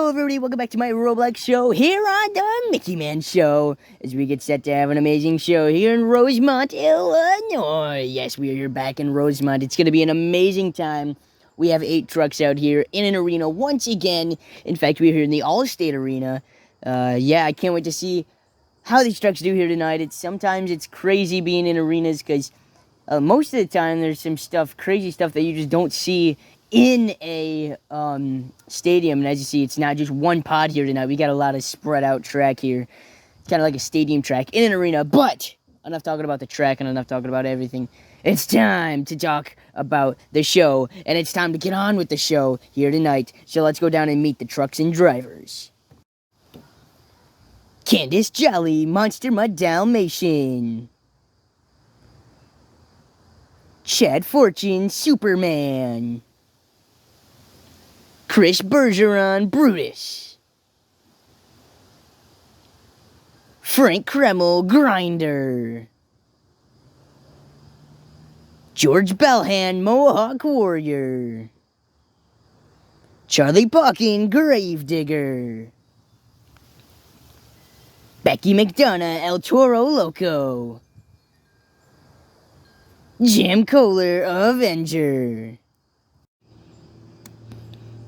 Hello everybody, welcome back to my Roblox show here on the Mickey Man Show, as we get set to have an amazing show here in Rosemont, Illinois. Yes, we are here back in Rosemont. It's going to be an amazing time. We have 8 trucks out here in an arena once again. In fact, we're here in the Allstate arena. Yeah, I can't wait to see how these trucks do here tonight. Sometimes it's crazy being in arenas because most of the time there's some crazy stuff that you just don't see in a stadium. And as you see, it's not just one pod here tonight. We got a lot of spread out track here, kind of like a stadium track in an arena. But enough talking about the track and enough talking about everything. It's time to talk about the show, and it's time to get on with the show here tonight. So let's go down and meet the trucks and drivers. Candace Jolly, Monster Mud Dalmatian. Chad Fortune, Superman. Chris Bergeron, Brutus. Frank Kreml, Grinder. George Bellhand, Mohawk Warrior. Charlie Pawkin, Gravedigger. Becky McDonough, El Toro Loco. Jim Kohler, Avenger.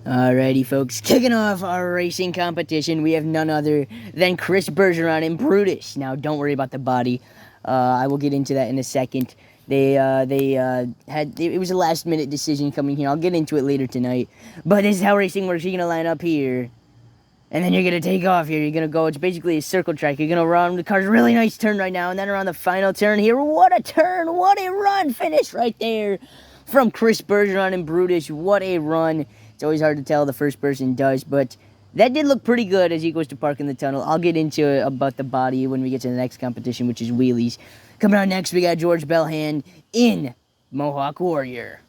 Alrighty, folks, kicking off our racing competition, we have none other than Chris Bergeron and Brutus. Now, don't worry about the body. I will get into that in a second. It was a last-minute decision coming here. I'll get into it later tonight. But this is how racing works. You're going to line up here, and then you're going to take off here. You're going to go, it's basically a circle track. You're going to run the car's really nice turn right now, and then around the final turn here. What a turn! What a run! Finish right there from Chris Bergeron and Brutus. What a run! It's always hard to tell, the first person does, but that did look pretty good as he goes to park in the tunnel. I'll get into it about the body when we get to the next competition, which is wheelies. Coming on next, we got George Bellhand in Mohawk Warrior.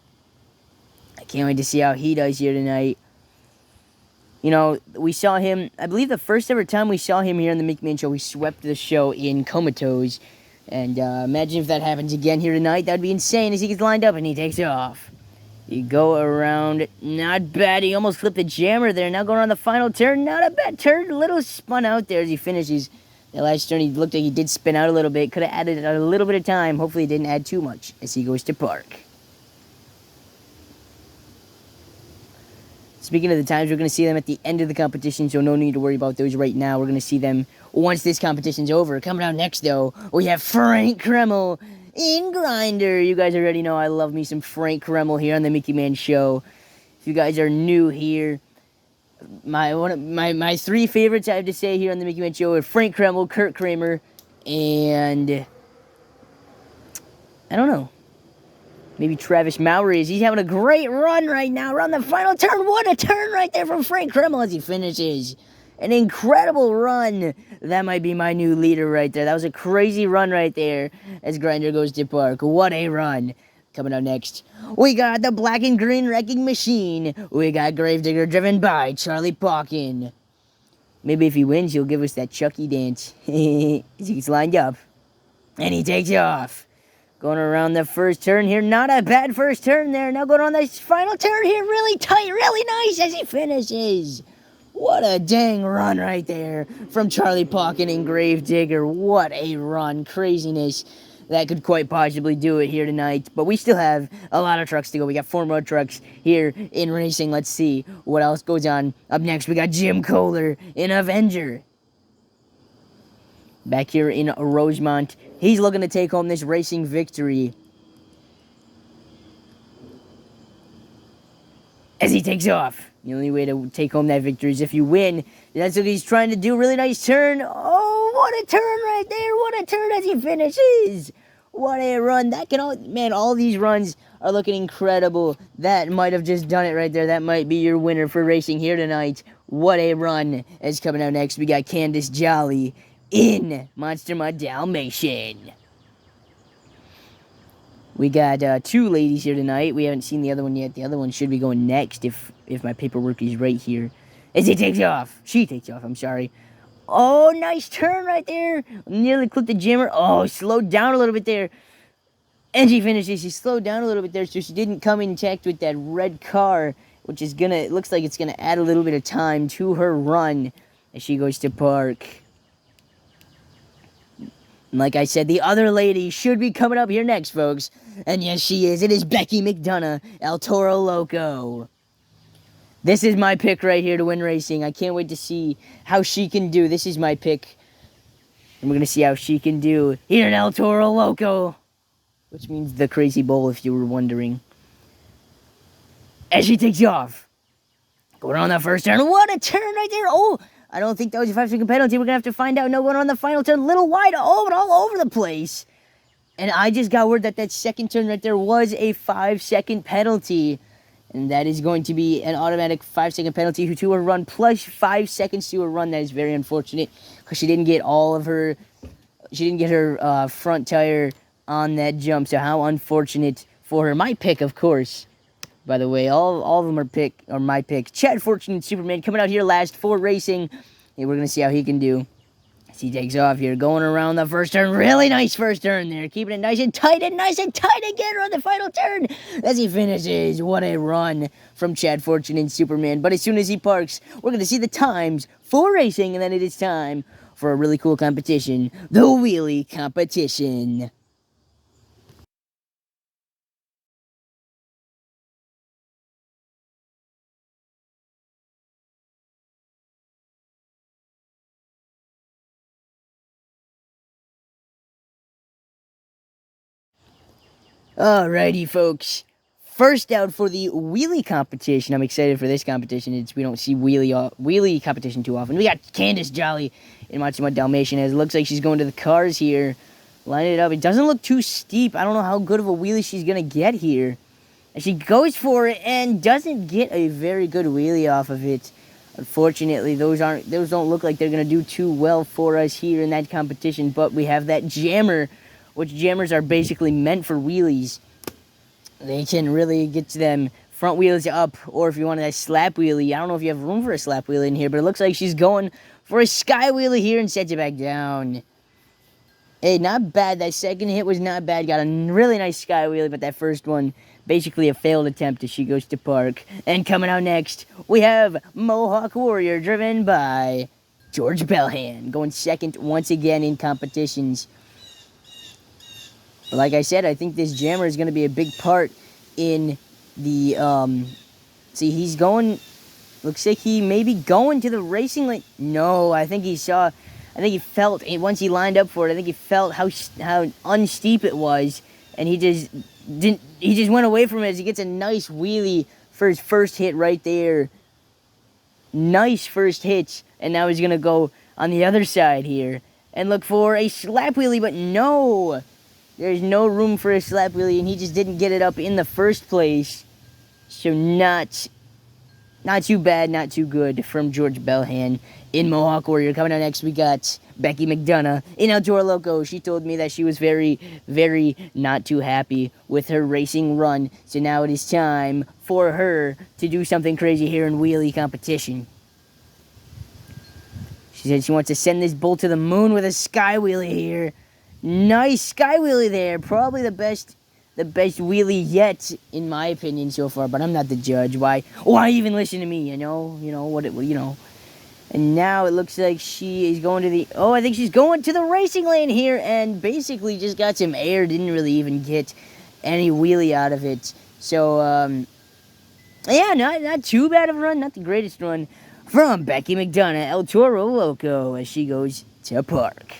I can't wait to see how he does here tonight. You know, we saw him, I believe the first ever time we saw him here on the Mickey Man Show, we swept the show in Comatose. And imagine if that happens again here tonight. That would be insane as he gets lined up and he takes off. You go around, not bad. He almost flipped the jammer there. Now going on the final turn, not a bad turn. A little spun out there as he finishes. The last turn, he looked like he did spin out a little bit. Could have added a little bit of time. Hopefully, he didn't add too much as he goes to park. Speaking of the times, we're going to see them at the end of the competition, so no need to worry about those right now. We're going to see them once this competition's over. Coming out next, though, we have Frank Kreml in Grinder. You guys already know I love me some Frank Kreml here on the Mickey Man Show. If you guys are new here, my 3 favorites I have to say here on the Mickey Man Show are Frank Kreml, Kurt Kramer, and I don't know, maybe Travis Mowry. He's having a great run right now around the final turn. What a turn right there from Frank Kreml as he finishes. An incredible run. That might be my new leader right there. That was a crazy run right there as Grinder goes to park. What a run. Coming up next, we got the Black and Green Wrecking Machine. We got Gravedigger driven by Charlie Pawkin. Maybe if he wins, he'll give us that Chucky dance. He gets lined up. And he takes off. Going around the first turn here. Not a bad first turn there. Now going on this final turn here. Really tight, really nice as he finishes. What a dang run right there from Charlie Pawkin and Gravedigger. What a run. Craziness. That could quite possibly do it here tonight. But we still have a lot of trucks to go. We got 4 more trucks here in racing. Let's see what else goes on. Up next, we got Jim Kohler in Avenger. Back here in Rosemont. He's looking to take home this racing victory as he takes off. The only way to take home that victory is if you win. That's what he's trying to do. Really nice turn. Oh, what a turn right there. What a turn as he finishes. What a run. That can all, man, all these runs are looking incredible. That might have just done it right there. That might be your winner for racing here tonight. What a run. As coming out next, we got Candace Jolly in Monster Mud Dalmatian. We got 2 ladies here tonight. We haven't seen the other one yet. The other one should be going next if my paperwork is right here. As he takes off. She takes off, I'm sorry. Oh, nice turn right there. Nearly clipped the jammer. Oh, slowed down a little bit there. And she finishes. She slowed down a little bit there, so she didn't come in intact with that red car which is gonna, it looks like it's gonna add a little bit of time to her run as she goes to park. And like I said, the other lady should be coming up here next, folks. And yes, she is. It is Becky McDonough, El Toro Loco. This is my pick right here to win racing. I can't wait to see how she can do. This is my pick. And we're going to see how she can do here in El Toro Loco. Which means the Crazy Bowl, if you were wondering. As she takes off. Going on that first turn. What a turn right there. Oh, I don't think that was a 5-second penalty. We're going to have to find out. No, going on the final turn. A little wide. Oh, but all over the place. And I just got word that that second turn right there was a 5-second penalty. And that is going to be an automatic 5-second penalty to a run plus 5 seconds to a run. That is very unfortunate because she didn't get all of her, she didn't get her front tire on that jump. So how unfortunate for her. My pick, of course. By the way, all of them are my pick. Chad Fortune and Superman coming out here last for racing. And we're going to see how he can do. As he takes off here, going around the first turn. Really nice first turn there. Keeping it nice and tight again on the final turn. As he finishes. What a run from Chad Fortune and Superman. But as soon as he parks, we're going to see the times for racing. And then it is time for a really cool competition. The wheelie competition. Alrighty, folks. First out for the wheelie competition. I'm excited for this competition. We don't see wheelie competition too often. We got Candace Jolly in Matsumoto Dalmatian. As it looks like she's going to the cars here. Line it up. It doesn't look too steep. I don't know how good of a wheelie she's going to get here. And she goes for it and doesn't get a very good wheelie off of it. Unfortunately, those don't look like they're going to do too well for us here in that competition. But we have that jammer, which jammers are basically meant for wheelies. They can really get to them front wheels up, or if you want a slap wheelie. I don't know if you have room for a slap wheelie in here, but it looks like she's going for a sky wheelie here and sets it back down. Hey, not bad. That second hit was not bad. Got a really nice sky wheelie, but that first one, basically a failed attempt as she goes to park. And coming out next, we have Mohawk Warrior, driven by George Bellhan, going second once again in competitions. But like I said, I think this jammer is going to be a big part in the, see, he's going, looks like he may be going to the racing lane. No, I think he felt, once he lined up for it, I think he felt how unsteep it was. And he just went away from it as he gets a nice wheelie for his first hit right there. Nice first hit. And now he's going to go on the other side here and look for a slap wheelie, but no. There's no room for a slap wheelie, and he just didn't get it up in the first place. So not too bad, not too good from George Bellhan in Mohawk Warrior. Coming out next, we got Becky McDonough in El Toro Loco. She told me that she was very, very not too happy with her racing run. So now it is time for her to do something crazy here in wheelie competition. She said she wants to send this bull to the moon with a sky wheelie here. Nice sky wheelie there. Probably the best wheelie yet, in my opinion, so far. But I'm not the judge. Why even listen to me? You know. And now it looks like she is going to the. Oh, I think she's going to the racing lane here, and basically just got some air. Didn't really even get any wheelie out of it. So yeah, not too bad of a run. Not the greatest run from Becky McDonough, El Toro Loco, as she goes to park.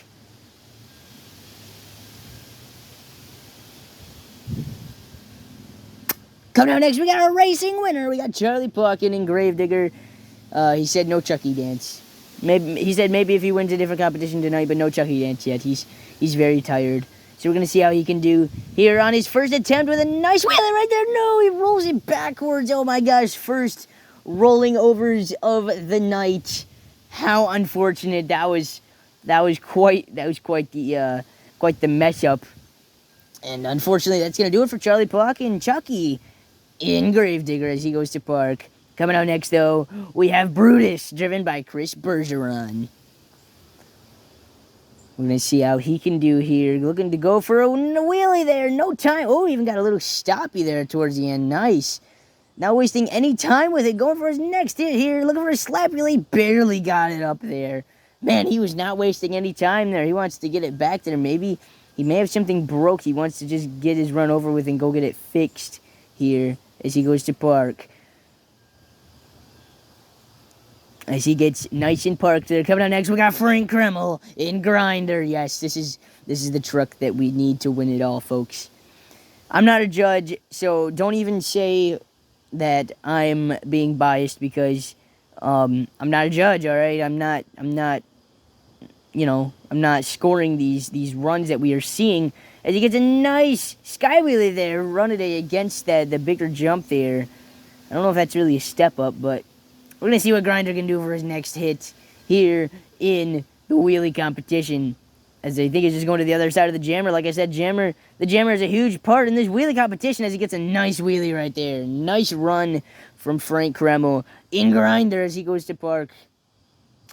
Coming out next, we got our racing winner. We got Charlie Plotkin in Gravedigger. He said no Chucky dance. He said maybe if he wins a different competition tonight, but no Chucky dance yet. He's very tired. So we're going to see how he can do here on his first attempt with a nice wheelie right there. No, he rolls it backwards. Oh my gosh, first rolling overs of the night. How unfortunate. That was quite the mess up. And unfortunately, that's going to do it for Charlie Plotkin. Chucky in Gravedigger as he goes to park. Coming out next, though, we have Brutus, driven by Chris Bergeron. We're going to see how he can do here. Looking to go for a wheelie there. No time. Oh, even got a little stoppy there towards the end. Nice. Not wasting any time with it. Going for his next hit here. Looking for a slap wheelie. Barely got it up there. Man, he was not wasting any time there. He wants to get it back there. Maybe he may have something broke. He wants to just get his run over with and go get it fixed here as he goes to park. As he gets nice and parked there. Coming out next, we got Frank Kreml in Grinder. Yes, this is the truck that we need to win it all, folks. I'm not a judge, so don't even say that I'm being biased because I'm not a judge, all right? I'm not scoring these runs that we are seeing. As he gets a nice sky wheelie there, running it against the bigger jump there. I don't know if that's really a step up, but we're going to see what Grinder can do for his next hit here in the wheelie competition. As I think he's just going to the other side of the jammer. Like I said, the jammer is a huge part in this wheelie competition as he gets a nice wheelie right there. Nice run from Frank Kreml in Grinder as he goes to park.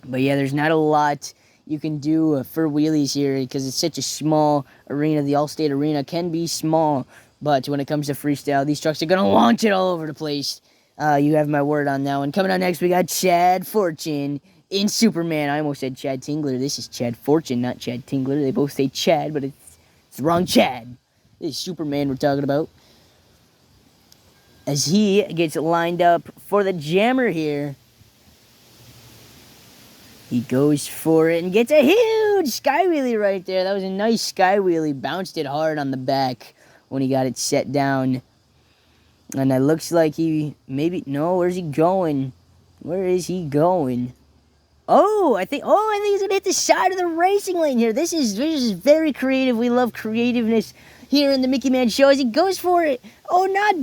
But yeah, there's not a lot you can do for wheelies here because it's such a small arena. The Allstate arena can be small, but when it comes to freestyle, these trucks are going to launch it all over the place. You have my word on that one. Coming on next, we got Chad Fortune in Superman. I almost said Chad Tingler. This is Chad Fortune, not Chad Tingler. They both say Chad, but it's the wrong Chad. This is Superman we're talking about. As he gets lined up for the jammer here. He goes for it and gets a huge sky wheelie right there. That was a nice sky wheelie. Bounced it hard on the back when he got it set down. And it looks like no, where's he going? Where is he going? I think he's gonna hit the side of the racing lane here. This is very creative. We love creativeness here in the Mickey Man Show as he goes for it. Oh, not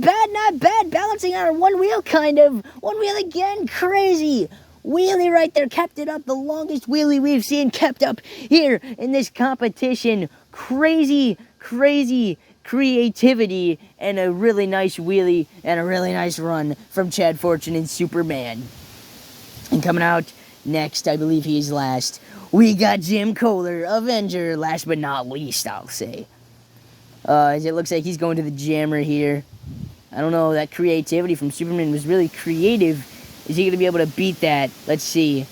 bad. Balancing on one wheel, kind of. One wheel again, crazy. Wheelie right there, kept it up. The longest wheelie we've seen kept up here in this competition. Crazy creativity and a really nice wheelie and a really nice run from Chad Fortune and Superman. And coming out next, I believe he is last, we got Jim Kohler, Avenger, last but not least, I'll say. As it looks like he's going to the jammer here. I don't know, that creativity from Superman was really creative. Is he going to be able to beat that? Let's see.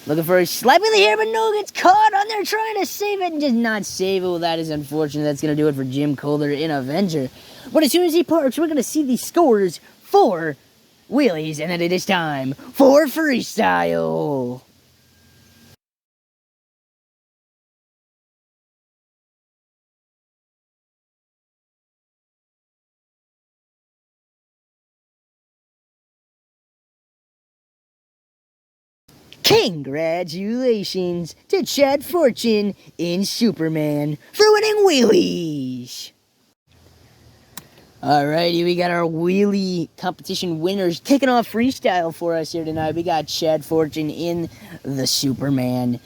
Looking for a slap wheelie here, but no, gets caught on there trying to save it and just not save it. Well, that is unfortunate. That's going to do it for Jim Kohler in Avenger. But as soon as he parks, we're going to see the scores for wheelies, and then it is time for freestyle. Congratulations to Chad Fortune in Superman for winning wheelies. Alrighty, we got our wheelie competition winners kicking off freestyle for us here tonight. We got Chad Fortune in the Superman.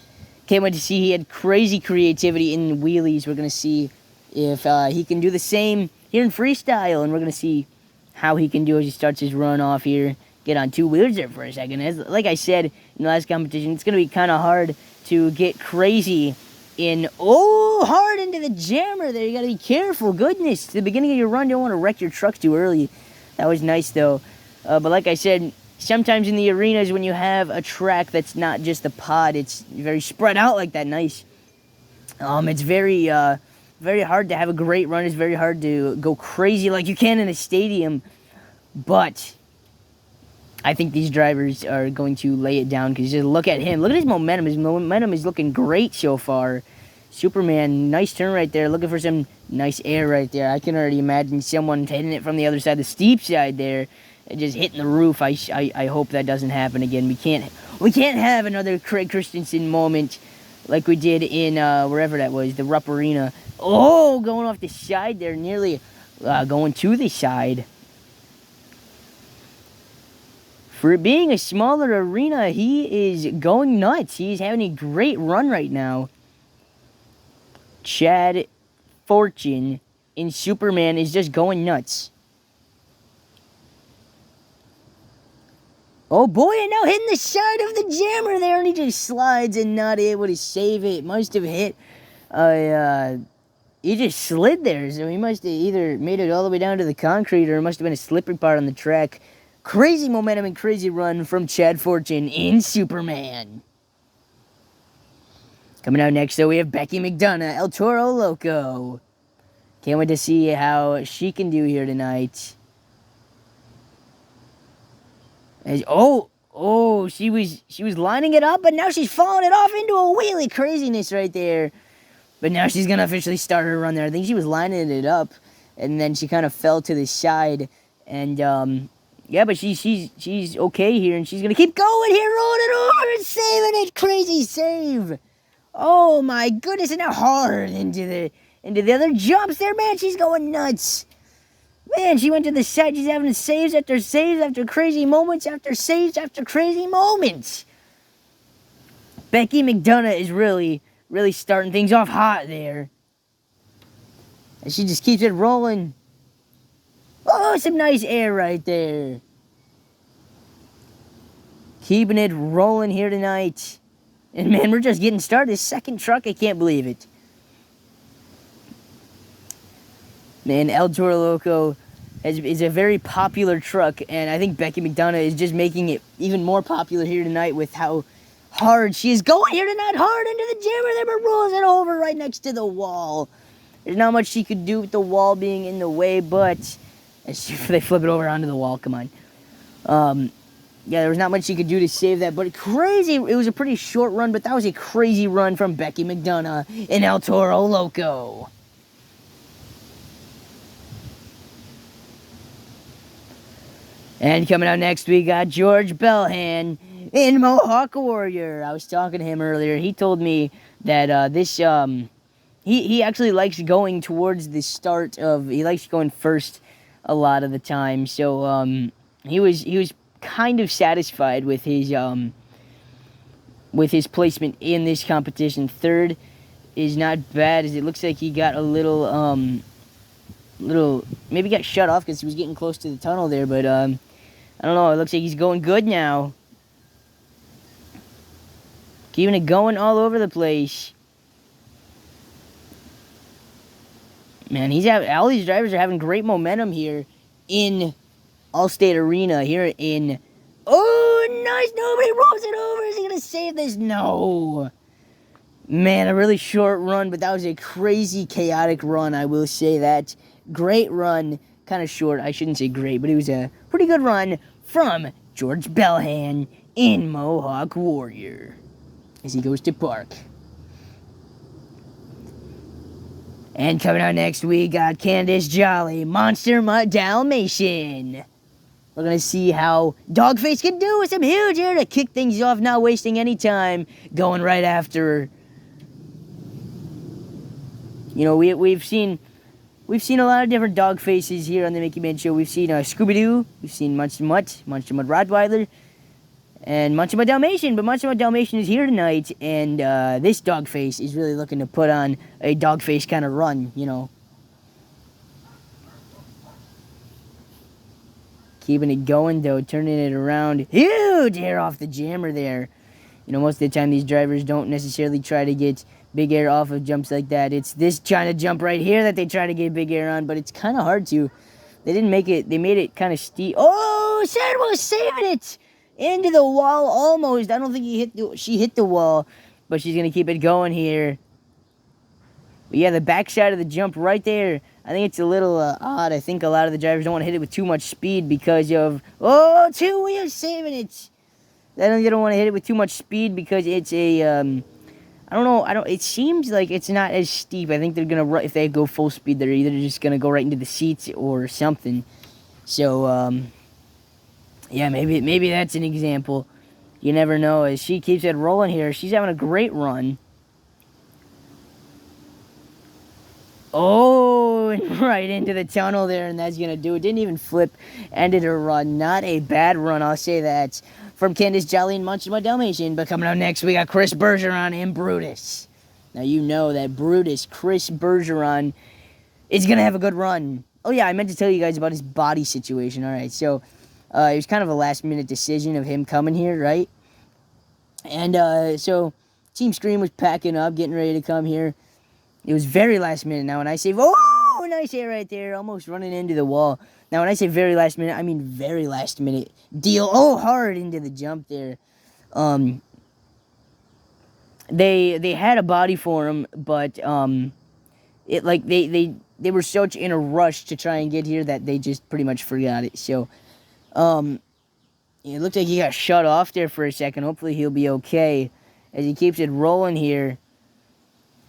Can't wait to see he had crazy creativity in wheelies. We're going to see if he can do the same here in freestyle, and we're going to see how he can do as he starts his run off here. Get on two wheels there for a second. Like I said in the last competition, it's going to be kind of hard to get crazy hard into the jammer there. You got to be careful. Goodness, the beginning of your run, you don't want to wreck your truck too early. That was nice, though. But like I said, sometimes in the arenas when you have a track that's not just a pod, it's very spread out like that. Nice. It's very hard to have a great run. It's very hard to go crazy like you can in a stadium. But I think these drivers are going to lay it down because just look at him. Look at his momentum. His momentum is looking great so far. Superman, nice turn right there. Looking for some nice air right there. I can already imagine someone hitting it from the other side, the steep side there, and just hitting the roof. I hope that doesn't happen again. We can't have another Craig Christensen moment like we did in wherever that was, the Rupp Arena. Oh, going off the side there, nearly going to the side. For being a smaller arena, he is going nuts. He's having a great run right now. Chad Fortune in Superman is just going nuts. Oh boy, and now hitting the side of the jammer there, and he just slides and not able to save it. Must have hit, he just slid there, so he must have either made it all the way down to the concrete, or it must have been a slippery part on the track. Crazy momentum and crazy run from Chad Fortune in Superman. Coming out next, though, we have Becky McDonough, El Toro Loco. Can't wait to see how she can do here tonight. She was lining it up, but now she's falling it off into a wheelie craziness right there. But now she's gonna officially start her run there. I think she was lining it up, and then she kind of fell to the side, and yeah, but she's okay here, and she's gonna keep going here, rolling it over and saving it, crazy save. Oh my goodness, and now hard into the other jumps there, man. She's going nuts. Man, she went to the side. She's having saves after crazy moments after saves after crazy moments. Becky McDonough is really starting things off hot there. And she just keeps it rolling. Oh, some nice air right there. Keeping it rolling here tonight. And man, we're just getting started. Second truck, I can't believe it. Man, El Toro Loco is a very popular truck, and I think Becky McDonough is just making it even more popular here tonight with how hard she is going here tonight. Hard into the jammer there, but rolls it over right next to the wall. There's not much she could do with the wall being in the way, but they flip it over onto the wall. Come on. Yeah, there was not much she could do to save that, but crazy. It was a pretty short run, but that was a crazy run from Becky McDonough in El Toro Loco. And coming out next, we got George Belhan in Mohawk Warrior. I was talking to him earlier. He told me that he actually likes going towards the start of. He likes going first a lot of the time. So he was kind of satisfied with his placement in this competition. Third is not bad, as it looks like he got a little maybe got shut off because he was getting close to the tunnel there, but I don't know. It looks like he's going good now. Keeping it going all over the place. Man, all these drivers are having great momentum here in Allstate Arena. Here in... Oh, nice! Nobody rolls it over. Is he going to save this? No. Man, a really short run, but that was a crazy, chaotic run, I will say that. Great run. Kind of short. I shouldn't say great, but it was a pretty good run from George Belhan in Mohawk Warrior as he goes to park. And coming out next, we got Candace Jolly, Monster Mutt Dalmatian. We're going to see how Dogface can do with some huge air to kick things off, not wasting any time, going right after her. You know, we've seen a lot of different dog faces here on the Mickey Man Show. We've seen Scooby-Doo, we've seen Monster Mutt Rottweiler, and Monster Mutt Dalmatian. But Monster Mutt Dalmatian is here tonight, and this dog face is really looking to put on a dog face kind of run, you know. Keeping it going, though, turning it around. Huge air off the jammer there. You know, most of the time these drivers don't necessarily try to get big air off of jumps like that. It's this kind of jump right here that they try to get big air on, but it's kind of hard to. They didn't make it. They made it kind of steep. Oh, Sarah was saving it into the wall almost. I don't think she hit the wall, but she's going to keep it going here. But yeah, the backside of the jump right there, I think it's a little odd. I think a lot of the drivers don't want to hit it with too much speed because of... Oh, two wheels saving it. They don't want to hit it with too much speed because it's a... I don't know. It seems like it's not as steep. I think they're going to... If they go full speed, they're either just going to go right into the seats or something. So, yeah, maybe that's an example. You never know. As she keeps it rolling here, she's having a great run. Oh, and right into the tunnel there, and that's going to do it. Didn't even flip. Ended her run. Not a bad run, I'll say that. From Candace Jolly and Monster Mutt Dalmatian. But coming up next, we got Chris Bergeron and Brutus. Now, you know that Brutus, Chris Bergeron, is going to have a good run. Oh, yeah, I meant to tell you guys about his body situation. All right, so it was kind of a last-minute decision of him coming here, right? And so Team Scream was packing up, getting ready to come here. It was very last minute now, and I say, oh, Oh, nice air right there. Almost running into the wall. Now, when I say very last minute, I mean very last minute deal. Oh, hard into the jump there. They had a body for him, but it like they were such in a rush to try and get here that they just pretty much forgot it. So, it looked like he got shut off there for a second. Hopefully he'll be okay as he keeps it rolling here.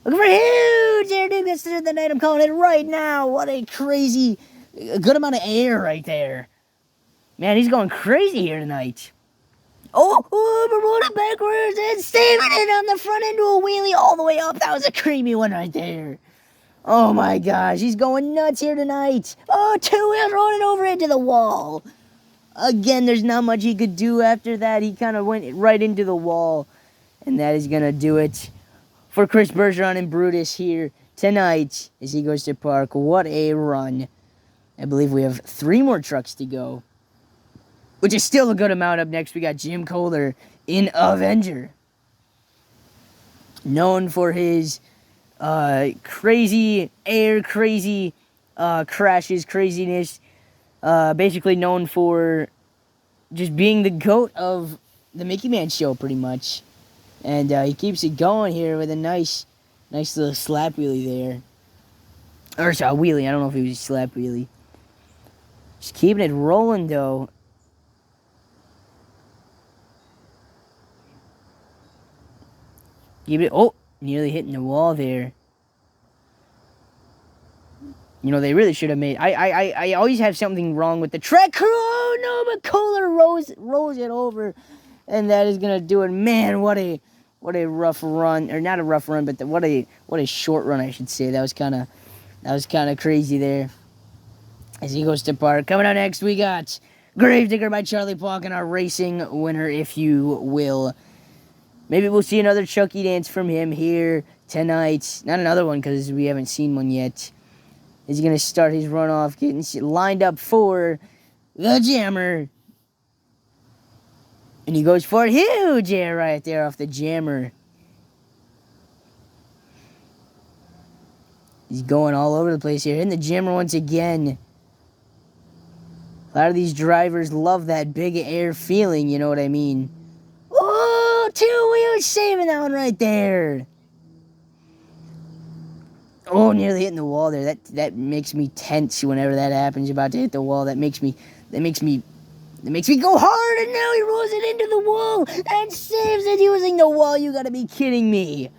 Looking for a huge air, dude. That's the night. I'm calling it right now. What a crazy, good amount of air right there. Man, he's going crazy here tonight. Oh, we're rolling backwards and saving it on the front end to a wheelie all the way up. That was a creamy one right there. Oh my gosh, he's going nuts here tonight. Oh, 2 wheels rolling over into the wall. Again, there's not much he could do after that. He kind of went right into the wall. And that is going to do it for Chris Bergeron and Brutus here tonight as he goes to park. What a run. I believe we have 3 more trucks to go, which is still a good amount. Up next, we got Jim Kohler in Avenger. Known for his crazy air, crazy crashes, craziness. Basically known for just being the GOAT of the Mickey Man show, pretty much. And he keeps it going here with a nice little slap wheelie there. Or sorry, a wheelie. I don't know if it was a slap wheelie. Just keeping it rolling, though. Keep it. Oh, nearly hitting the wall there. You know, they really should have made... I always have something wrong with the track crew. Oh, no, but Kohler rolls it over. And that is going to do it. Man, what a rough run. Or not a rough run, but what a short run, I should say. That was kind of crazy there. As he goes to park. Coming out next, we got Gravedigger by Charlie Pauken, our racing winner, if you will. Maybe we'll see another Chucky dance from him here tonight. Not another one, because we haven't seen one yet. He's going to start his runoff, getting lined up for the Jammer. And he goes for a huge air right there off the Jammer. He's going all over the place here. Hitting the Jammer once again. A lot of these drivers love that big air feeling, you know what I mean? Oh, 2 wheels saving that one right there. Oh, nearly hitting the wall there. That makes me tense whenever that happens. About to hit the wall. That makes me go hard, and now he rolls it into the wall and saves it using the wall. You gotta be kidding me.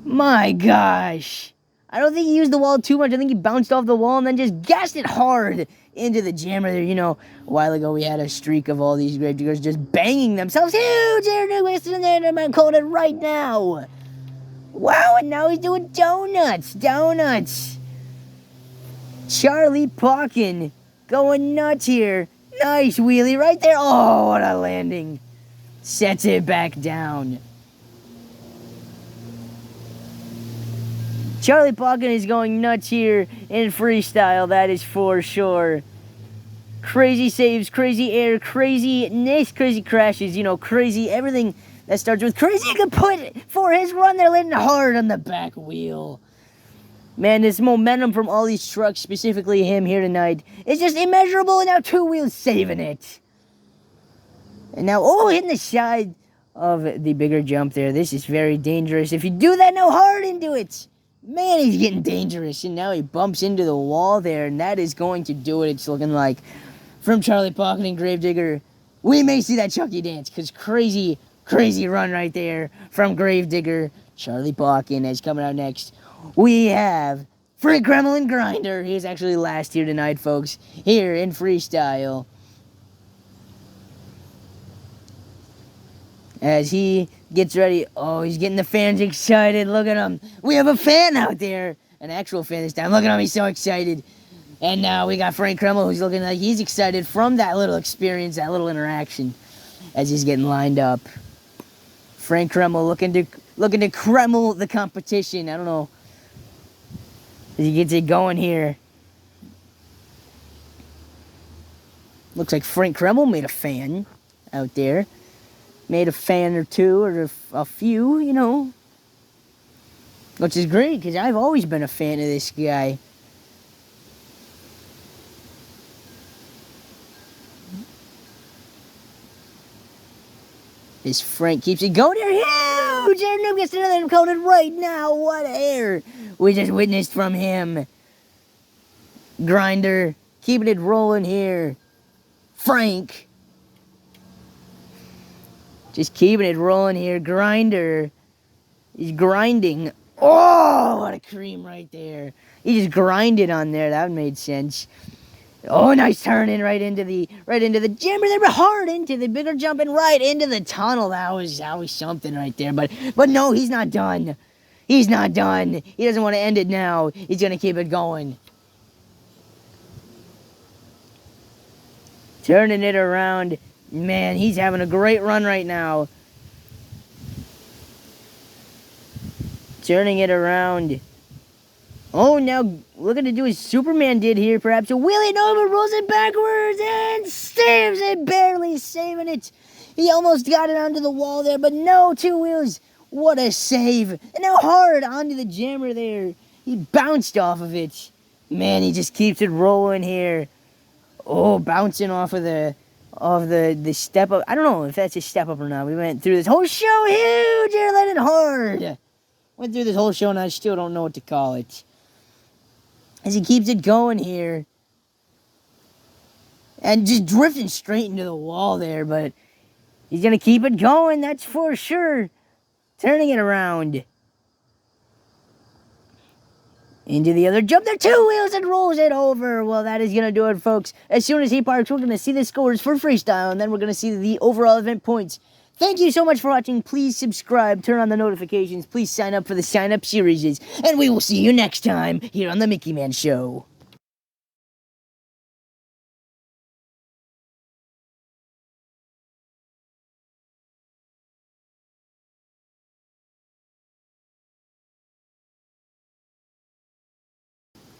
My gosh. I don't think he used the wall too much. I think he bounced off the wall and then just gassed it hard into the Jammer there. You know, a while ago we had a streak of all these Gravediggers just banging themselves. Huge air new wasted in there, and I'm calling it right now. Wow, and now he's doing donuts. Charlie Pauken going nuts here. Nice wheelie right there. Oh, what a landing. Sets it back down. Charlie Pauken is going nuts here in freestyle, that is for sure. Crazy saves, crazy air, craziness, crazy crashes, you know, crazy everything that starts with crazy. You can put for his run there, landing hard on the back wheel. Man, this momentum from all these trucks, specifically him here tonight, is just immeasurable, and now 2 wheels saving it. And now, oh, hitting the side of the bigger jump there. This is very dangerous. If you do that, now hard into it. Man, he's getting dangerous. And now he bumps into the wall there, and that is going to do it. It's looking like from Charlie Pauken and Gravedigger, we may see that Chucky dance, because crazy run right there from Gravedigger. Charlie Pauken is coming out next. We have Frank Kremlin Grinder. He's actually last here tonight, folks, here in freestyle. As he gets ready. Oh, he's getting the fans excited. Look at him. We have a fan out there. An actual fan this time. Look at him. He's so excited. And now we got Frank Kreml, who's looking like he's excited from that little experience, that little interaction, as he's getting lined up. Frank Kreml looking to Kreml the competition. I don't know. As he gets it going here. Looks like Frank Kreml made a fan out there. Made a fan or two, or a few, you know. Which is great, because I've always been a fan of this guy. This Frank keeps it going here. Huge! Air Noob gets another coated right now. What air we just witnessed from him. Grinder keeping it rolling here. Frank just keeping it rolling here. Grinder is grinding. Oh, what a cream right there. He just grinded on there. That made sense. Oh, nice turning right into the jammer there, but hard into the bigger jumping right into the tunnel. That was something right there. But no, he's not done. He's not done. He doesn't want to end it now. He's gonna keep it going. Turning it around. Man, he's having a great run right now. Turning it around. Oh, now look at it do as Superman did here. Perhaps a wheelie over, rolls it backwards, and saves it, barely saving it. He almost got it onto the wall there, but no, two wheels. What a save. And now hard onto the jammer there. He bounced off of it. Man, he just keeps it rolling here. Oh, bouncing off of the step up. I don't know if that's a step up or not. We went through this whole show huge air landed hard. Went through this whole show and I still don't know what to call it. As he keeps it going here. And just drifting straight into the wall there, but he's going to keep it going, that's for sure. Turning it around. Into the other jump there, two wheels and rolls it over. Well, that is going to do it, folks. As soon as he parks, we're going to see the scores for freestyle, and then we're going to see the overall event points. Thank you so much for watching. Please subscribe, turn on the notifications, please sign up for the sign-up series, and we will see you next time here on The Mickey Man Show.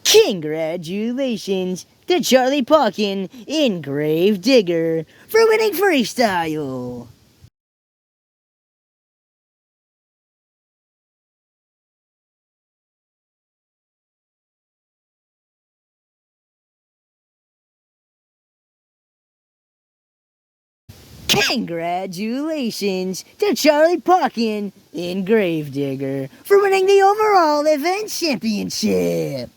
Congratulations to Charlie Pawkin in Grave Digger for winning freestyle. Congratulations to Charlie Pawkin in Grave Digger for winning the overall event championship.